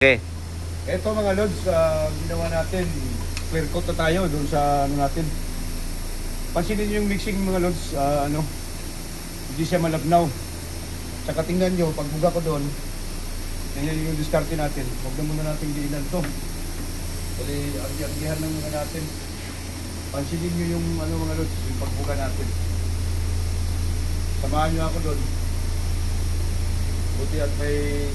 Okay. Ito mga lods, ginawa natin, clear coat na tayo doon sa ano natin. Pansinin nyo yung mixing mga lods, hindi siya malabnaw. Tsaka tingnan nyo, pagbuga ko doon, yan yung diskarte natin. Huwag na muna natin diinan to. Kasi ang ng mga natin. Pansinin nyo yung ano mga lods, yung pagbuga natin. Samahan nyo ako doon. Buti at may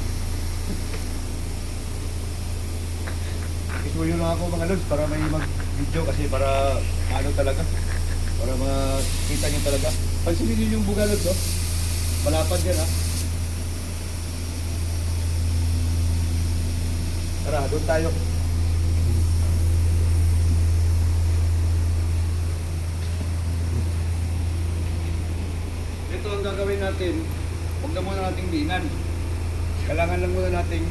isuyo lang ako mga lods para may mag-video kasi para ano talaga, para makita nyo talaga. Pansinin nyo yung buga lods, oh. Malapad yan, ha. Tara, doon tayo. Ito ang gagawin natin. Huwag na muna nating diinan. Kailangan lang muna nating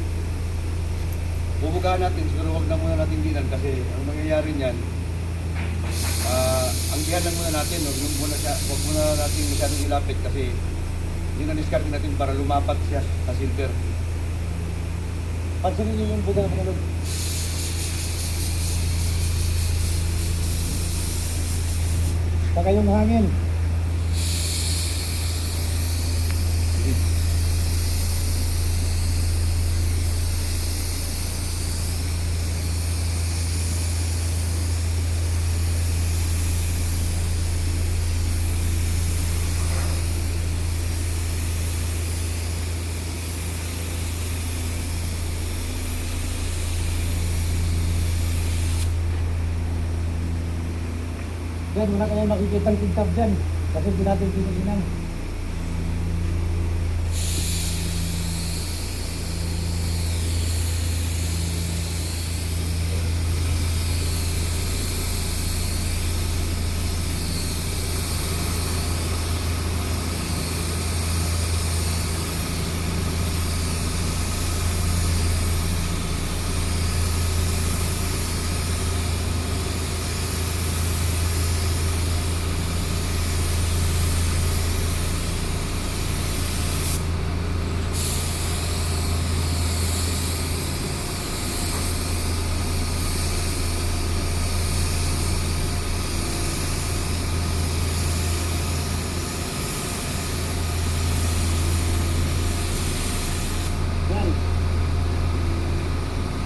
bubugahan natin, siguro wag na muna natin dinan kasi ang mangyayari niyan, ang dihan lang muna natin, wag muna natin masyadong ilapit kasi yun ang discard natin para lumapat siya sa silver. Pansinin niyo yung buga mga log. Saka yung hangin. Yan, wala kayong makikita ang tingtab dyan kasi hindi natin tiniginan.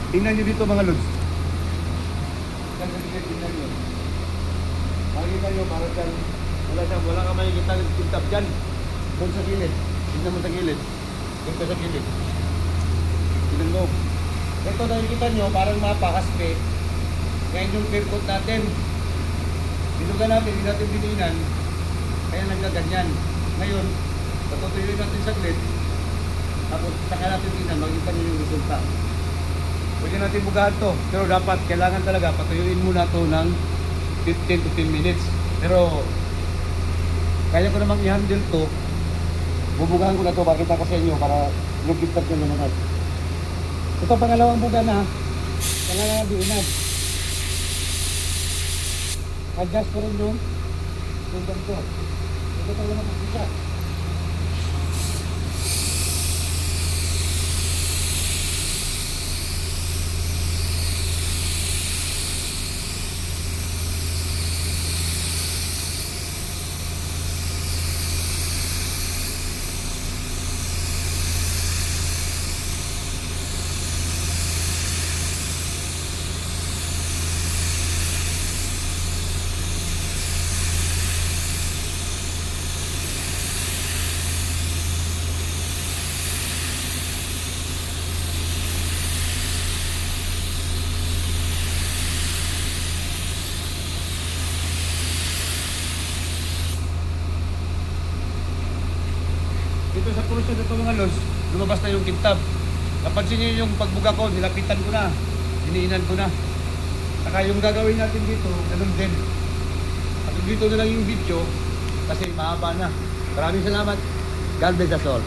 Tingnan nyo dito mga lods. Tingnan nyo. Makikita nyo parang dyan. Wala ka makikita ng tintap dyan. Doon sa gilid. Tingnan mo sa gilid. Dito sa gilid. Tingnan mo. Ito nakikita nyo parang mapakaspe. Ngayon yung clear coat natin. Binugan natin, hindi natin bininan. Kaya nagkaganyan. Ngayon, patutuyuin natin saglit. Tapos saka natin tingnan, makikita nyo yung resulta. Pwede natin bugahan to, pero dapat, kailangan talaga patuyuin muna to ng 15 to 10 minutes. Pero, kaya ko namang i-handle to, bubugahan ko na to, pakita ko sa inyo para lugiptag nyo naman. Ito pangalawang buga na, kailangan diinan. Adjust ko rin yung ganito. Ito talaga mag-isa. Dito sa portion nito mga lods, lumabas na yung kintab. Napansin niyo yung pagbuga ko, nilapitan ko na, hiniinan ko na. Saka yung gagawin natin dito, ganun din. At dito na lang yung video kasi mahaba na. Maraming salamat. God bless us all.